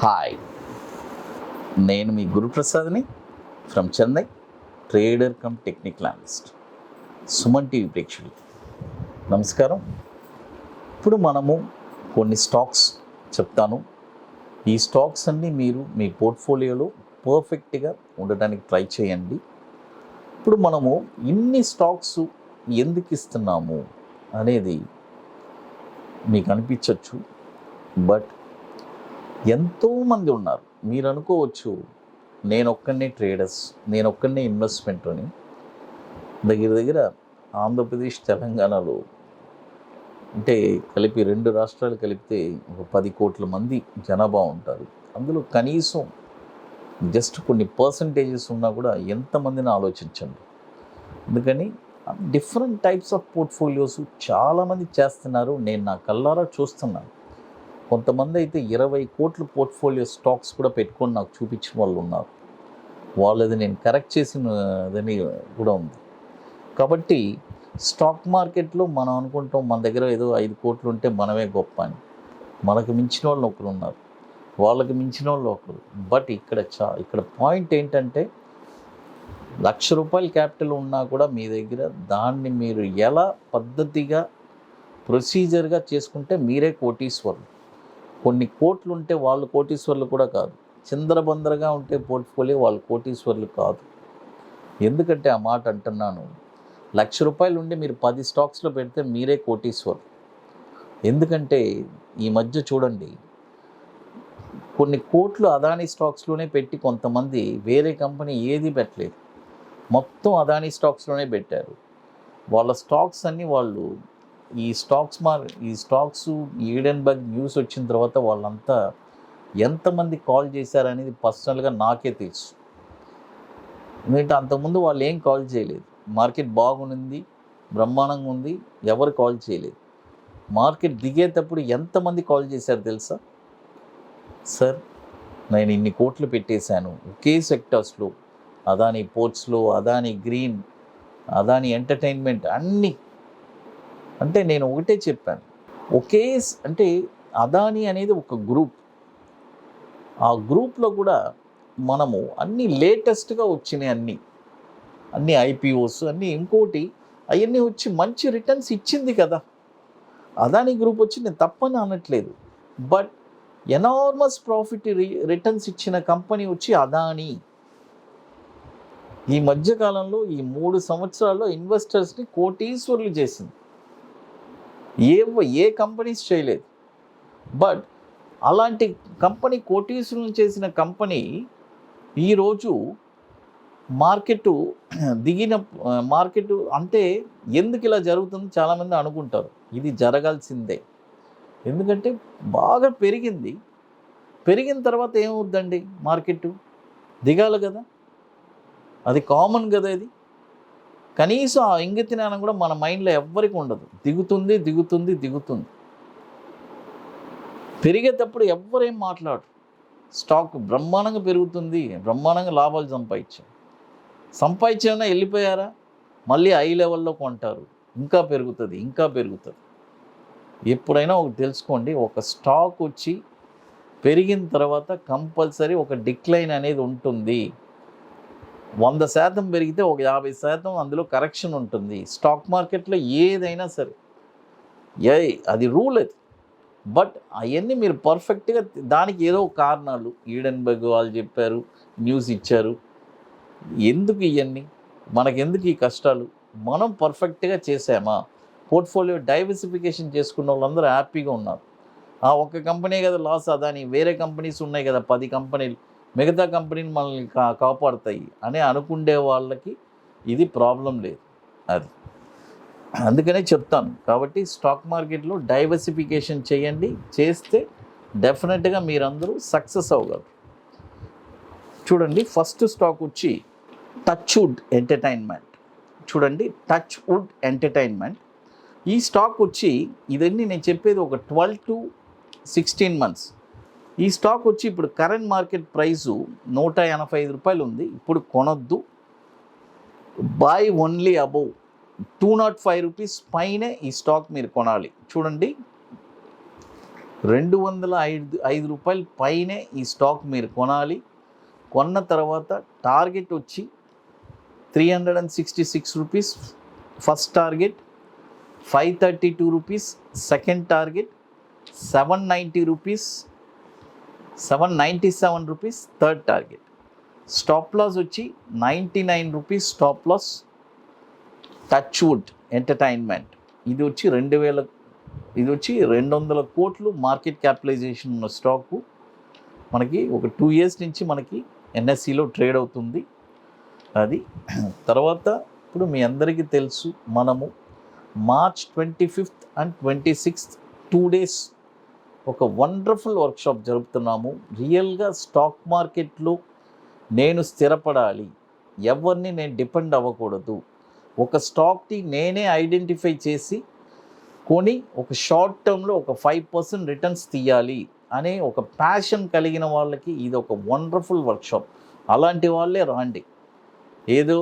Hi, నేను మీ గురుప్రసాద్ని from Chennai, trader cum technical analyst. Suman TV ప్రేక్షకులకి నమస్కారం. ఇప్పుడు మనము కొన్ని స్టాక్స్ చెప్తాను. ఈ స్టాక్స్ అన్నీ మీరు మీ పోర్ట్ఫోలియోలో పర్ఫెక్ట్గా ఉండటానికి ట్రై చేయండి. ఇప్పుడు మనము ఇన్ని స్టాక్స్ ఎందుకు ఇస్తున్నాము అనేది మీకు అనిపించవచ్చు, బట్ ఎంతోమంది ఉన్నారు. మీరు అనుకోవచ్చు నేను ఒక్కనే ట్రేడర్స్, నేను ఒక్కనే ఇన్వెస్ట్మెంట్ అని. దగ్గర ఆంధ్రప్రదేశ్ తెలంగాణలో అంటే కలిపి 2 రాష్ట్రాలు కలిపితే ఒక 10 కోట్ల మంది జనాభా ఉంటారు. అందులో కనీసం జస్ట్ కొన్ని పర్సంటేజెస్ ఉన్నా కూడా ఎంతమందిని ఆలోచించండి. అందుకని డిఫరెంట్ టైప్స్ ఆఫ్ పోర్ట్ఫోలియోస్ చాలామంది చేస్తున్నారు. నేను నా కళ్ళారా చూస్తున్నాను. కొంతమంది అయితే 20 కోట్ల పోర్ట్ఫోలియో స్టాక్స్ కూడా పెట్టుకొని నాకు చూపించిన వాళ్ళు ఉన్నారు. వాళ్ళది నేను కరెక్ట్ చేసినదని కూడా ఉంది. కాబట్టి స్టాక్ మార్కెట్లో మనం అనుకుంటాం మన దగ్గర ఏదో 5 కోట్లు ఉంటే మనమే గొప్ప అని. మనకు మించిన వాళ్ళు ఒకరు ఉన్నారు, వాళ్ళకి మించిన వాళ్ళు ఒకరు. బట్ ఇక్కడ పాయింట్ ఏంటంటే ₹1,00,000 క్యాపిటల్ ఉన్నా కూడా మీ దగ్గర దాన్ని మీరు ఎలా పద్ధతిగా ప్రొసీజర్గా చేసుకుంటే మీరే కోటీశ్వరులు. కొన్ని కోట్లు ఉంటే వాళ్ళు కోటీశ్వర్లు కూడా కాదు. చిందరబందరగా ఉంటే పోర్ట్ఫోలియో వాళ్ళు కోటీశ్వర్లు కాదు. ఎందుకంటే ఆ మాట అంటున్నాను, ₹1,00,000 ఉండి మీరు 10 స్టాక్స్లో పెడితే మీరే కోటీశ్వర్లు. ఎందుకంటే ఈ మధ్య చూడండి, కొన్ని కోట్లు అదానీ స్టాక్స్లోనే పెట్టి కొంతమంది వేరే కంపెనీ ఏది పెట్టలేదు, మొత్తం అదానీ స్టాక్స్లోనే పెట్టారు. వాళ్ళ స్టాక్స్ అన్నీ వాళ్ళు ఈ స్టాక్స్ ఈడెన్బర్గ్ న్యూస్ వచ్చిన తర్వాత వాళ్ళంతా ఎంతమంది కాల్ చేశారనేది పర్సనల్గా నాకే తెలుసు. ఎందుకంటే అంతకుముందు వాళ్ళు ఏం కాల్ చేయలేదు. మార్కెట్ బాగుంది, బ్రహ్మాండంగా ఉంది, ఎవరు కాల్ చేయలేదు. మార్కెట్ దిగేటప్పుడు ఎంతమంది కాల్ చేశారు తెలుసా? సార్, నేను ఇన్ని కోట్లు పెట్టేశాను ఒకే సెక్టర్స్లో, అదానీ పోర్ట్స్లో, అదానీ గ్రీన్, అదానీ ఎంటర్టైన్మెంట్ అన్నీ. అంటే నేను ఒకటే చెప్పాను, అంటే అదానీ అనేది ఒక గ్రూప్. ఆ గ్రూప్లో కూడా మనము అన్నీ లేటెస్ట్గా వచ్చినాయి, అన్నీ ఐపీఓస్ అన్నీ. ఇంకోటి అవన్నీ వచ్చి మంచి రిటర్న్స్ ఇచ్చింది కదా అదానీ గ్రూప్ వచ్చి. నేను తప్పని అనట్లేదు, బట్ ఎనార్మస్ ప్రాఫిట్ రిటర్న్స్ ఇచ్చిన కంపెనీ వచ్చి అదానీ. ఈ మధ్యకాలంలో ఈ 3 సంవత్సరాల్లో ఇన్వెస్టర్స్ని కోటీశ్వర్లు చేసింది. ఏ కంపెనీస్ చేయలేదు. బట్ అలాంటి కంపెనీ కోటీశ్వరులను చేసిన కంపెనీ ఈరోజు మార్కెట్ అంటే ఎందుకు ఇలా జరుగుతుంది చాలామంది అనుకుంటారు. ఇది జరగాల్సిందే. ఎందుకంటే బాగా పెరిగిన తర్వాత ఏమవుద్దండి, మార్కెట్ దిగాలి కదా, అది కామన్ కదా. ఇది కనీసం ఆ ఇంగిత జ్ఞానం కూడా మన మైండ్లో ఎవ్వరికి ఉండదు. దిగుతుంది. పెరిగేటప్పుడు ఎవ్వరేం మాట్లాడరు. స్టాక్ బ్రహ్మాండంగా పెరుగుతుంది, బ్రహ్మాండంగా లాభాలు సంపాదించామన్నా వెళ్ళిపోయారా, మళ్ళీ హై లెవెల్లో కొంటారు, ఇంకా పెరుగుతుంది. ఎప్పుడైనా ఒకటి తెలుసుకోండి, ఒక స్టాక్ వచ్చి పెరిగిన తర్వాత కంపల్సరీ ఒక డిక్లైన్ అనేది ఉంటుంది. 100% పెరిగితే ఒక 50% అందులో కరెక్షన్ ఉంటుంది. స్టాక్ మార్కెట్లో ఏదైనా సరే అది రూల్ అది. బట్ అవన్నీ మీరు పర్ఫెక్ట్గా, దానికి ఏదో కారణాలు ఈడెన్బర్గ్ వాళ్ళు చెప్పారు, న్యూస్ ఇచ్చారు. ఎందుకు ఇవన్నీ మనకెందుకు ఈ కష్టాలు? మనం పర్ఫెక్ట్గా చేసామా? పోర్ట్ఫోలియో డైవర్సిఫికేషన్ చేసుకున్న వాళ్ళందరూ హ్యాపీగా ఉన్నారు. ఒక్క కంపెనీ కదా లాస్, అదాని వేరే కంపెనీస్ ఉన్నాయి కదా 10 కంపెనీలు, మిగతా కంపెనీలు మనల్ని కాపాడుతాయి అని అనుకుండే వాళ్ళకి ఇది ప్రాబ్లం లేదు. అది అందుకనే చెప్తాను. కాబట్టి స్టాక్ మార్కెట్లో డైవర్సిఫికేషన్ చేస్తే డెఫినెట్గా మీరందరూ సక్సెస్ అవ్వగలరు. చూడండి, ఫస్ట్ స్టాక్ వచ్చి టచ్వుడ్ ఎంటర్టైన్మెంట్. ఈ స్టాక్ వచ్చి, ఇదన్నీ నేను చెప్పేది ఒక 12 to 16 months. ఈ స్టాక్ వచ్చి ఇప్పుడు కరెంట్ మార్కెట్ ప్రైసు ₹185 ఉంది. ఇప్పుడు కొనొద్దు, బై ఓన్లీ అబౌవ్ ₹205 పైనే ఈ స్టాక్ మీరు కొనాలి. చూడండి, ₹205 పైనే ఈ స్టాక్ మీరు కొనాలి. కొన్న తర్వాత టార్గెట్ వచ్చి ₹366 first target, ₹532 second target, ₹797 third target. Stop loss వచ్చి ₹99 stop loss. Touchwood Entertainment ఇది వచ్చి 200 కోట్లు మార్కెట్ క్యాపిటలైజేషన్ ఉన్న స్టాకు. మనకి ఒక 2 ఇయర్స్ నుంచి మనకి ఎన్ఎస్సిలో ట్రేడ్ అవుతుంది. అది తర్వాత ఇప్పుడు మీ అందరికీ తెలుసు, మనము March 25th and 26th 2 days ఒక వండర్ఫుల్ వర్క్షాప్ జరుపుతున్నాము. రియల్గా స్టాక్ మార్కెట్లో నేను స్థిరపడాలి, ఎవరిని నేను డిపెండ్ అవ్వకూడదు, ఒక స్టాక్ని నేనే ఐడెంటిఫై చేసి కొని ఒక షార్ట్ టర్మ్లో ఒక 5% రిటర్న్స్ తీయాలి అనే ఒక ప్యాషన్ కలిగిన వాళ్ళకి ఇది ఒక వండర్ఫుల్ వర్క్షాప్. అలాంటి వాళ్ళే రాండి. ఏదో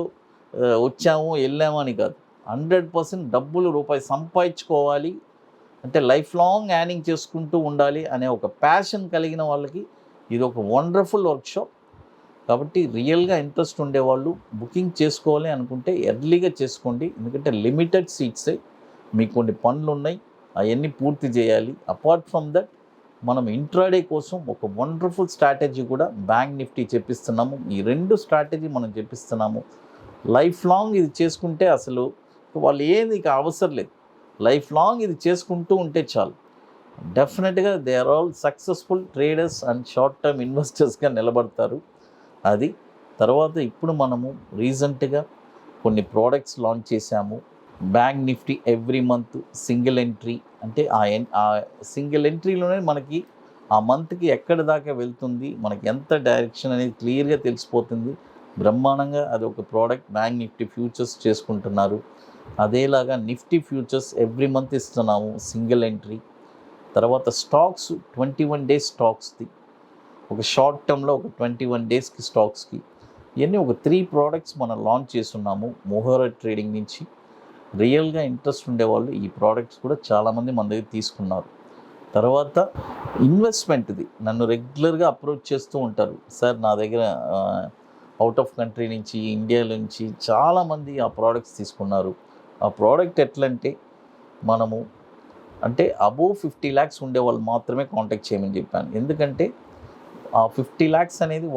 వచ్చాము వెళ్ళాము అని కాదు, 100% డబ్బులు రూపాయి సంపాదించుకోవాలి అంటే లైఫ్ లాంగ్ యార్నింగ్ చేసుకుంటూ ఉండాలి అనే ఒక ప్యాషన్ కలిగిన వాళ్ళకి ఇది ఒక వండర్ఫుల్ వర్క్షాప్. కాబట్టి రియల్గా ఇంట్రెస్ట్ ఉండేవాళ్ళు బుకింగ్ చేసుకోవాలి అనుకుంటే ఎర్లీగా చేసుకోండి. ఎందుకంటే లిమిటెడ్ సీట్సే, మీకు కొన్ని పనులు ఉన్నాయి, అవన్నీ పూర్తి చేయాలి. అపార్ట్ ఫ్రమ్ దట్ మనం ఇంట్రాడే కోసం ఒక వండర్ఫుల్ స్ట్రాటజీ కూడా బ్యాంక్ నిఫ్టీ చెప్పిస్తున్నాము. ఈ 2 స్ట్రాటజీ మనం చెప్పిస్తున్నాము. లైఫ్ లాంగ్ ఇది చేసుకుంటే అసలు వాళ్ళు ఏది ఇక అవసరం లేదు, లైఫ్ లాంగ్ ఇది చేసుకుంటూ ఉంటే చాలు. డెఫినెట్గా they are all successful traders and short term ఇన్వెస్టర్స్గా నిలబడతారు. అది తర్వాత ఇప్పుడు మనము రీసెంట్గా కొన్ని ప్రోడక్ట్స్ లాంచ్ చేశాము. Bank Nifty every month single entry, అంటే ఆ సింగిల్ ఎంట్రీలోనే మనకి ఆ మంత్కి ఎక్కడి దాకా వెళ్తుంది, మనకి ఎంత డైరెక్షన్ అనేది క్లియర్గా తెలిసిపోతుంది. బ్రహ్మాండంగా అది ఒక ప్రోడక్ట్ బ్యాంక్ నిఫ్టీ ఫ్యూచర్స్ చేసుకుంటున్నారు. అదేలాగా నిఫ్టీ ఫ్యూచర్స్ ఎవ్రీ మంత్ ఇస్తున్నాము సింగిల్ ఎంట్రీ. తర్వాత స్టాక్స్ 21 డేస్ స్టాక్స్ది, ఒక షార్ట్ టర్మ్లో ఒక 21 డేస్కి స్టాక్స్కి ఇవన్నీ ఒక 3 ప్రోడక్ట్స్ మనం లాంచ్ చేస్తున్నాము మొహోరా ట్రేడింగ్ నుంచి. రియల్గా ఇంట్రెస్ట్ ఉండేవాళ్ళు ఈ ప్రోడక్ట్స్ కూడా చాలామంది మన దగ్గర తీసుకున్నారు. తర్వాత ఇన్వెస్ట్మెంట్ది నన్ను రెగ్యులర్గా అప్రోచ్ చేస్తూ ఉంటారు, సార్ నా దగ్గర అవుట్ ఆఫ్ కంట్రీ నుంచి ఇండియా నుంచి చాలామంది ఆ ప్రోడక్ట్స్ తీసుకున్నారు. ఆ ప్రోడక్ట్ ఎట్లంటే మనము అంటే అబోవ్ 50 lakhs ఉండే వాళ్ళు మాత్రమే కాంటాక్ట్ చేయమని చెప్పాను. ఎందుకంటే ఆ 50 lakhs అనేది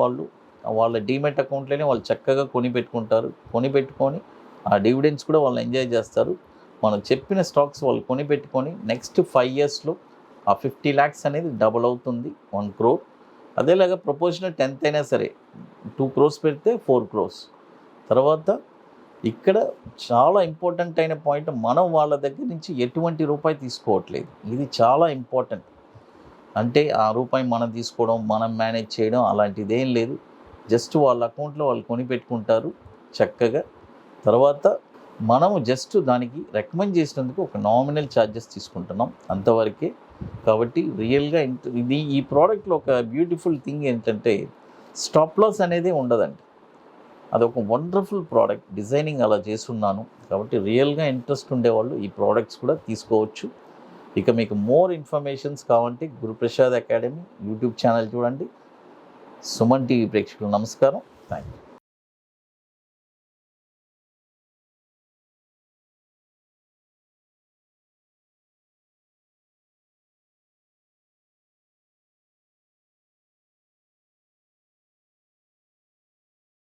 వాళ్ళ డీమెట్ అకౌంట్లోనే వాళ్ళు చక్కగా కొనిపెట్టుకొని ఆ డివిడెండ్స్ కూడా వాళ్ళు ఎంజాయ్ చేస్తారు. మనం చెప్పిన స్టాక్స్ వాళ్ళు కొనిపెట్టుకొని నెక్స్ట్ 5 yearsలో ఆ 50 lakhs అనేది డబుల్ అవుతుంది, 1 crore. అదేలాగా ప్రపోర్షనల్ 10th అయినా సరే 2 crores పెడితే 4 crores. తర్వాత ఇక్కడ చాలా ఇంపార్టెంట్ అయిన పాయింట్, మనం వాళ్ళ దగ్గర నుంచి ఎటువంటి రూపాయి తీసుకోవట్లేదు. ఇది చాలా ఇంపార్టెంట్. అంటే ఆ రూపాయి మనం తీసుకోవడం, మనం మేనేజ్ చేయడం అలాంటిది ఏం లేదు. జస్ట్ వాళ్ళ అకౌంట్లో వాళ్ళు కొనిపెట్టుకుంటారు చక్కగా. తర్వాత మనము జస్ట్ దానికి రికమెండ్ చేసినందుకు ఒక నామినల్ ఛార్జెస్ తీసుకుంటున్నాం అంతవరకే. కాబట్టి రియల్గా ఈ ప్రోడక్ట్లో ఒక బ్యూటిఫుల్ థింగ్ ఏంటంటే స్టాప్ లాస్ అనేది ఉండదండి. అదొక వండర్ఫుల్ ప్రోడక్ట్, డిజైనింగ్ అలా చేస్తున్నాను. కాబట్టి రియల్గా ఇంట్రెస్ట్ ఉండేవాళ్ళు ఈ ప్రోడక్ట్స్ కూడా తీసుకోవచ్చు. ఇక మీకు మోర్ ఇన్ఫర్మేషన్స్ కావాలంటే గురుప్రసాద్ అకాడమీ యూట్యూబ్ ఛానల్ చూడండి. సుమన్ టీవీ ప్రేక్షకులు నమస్కారం. Thank you.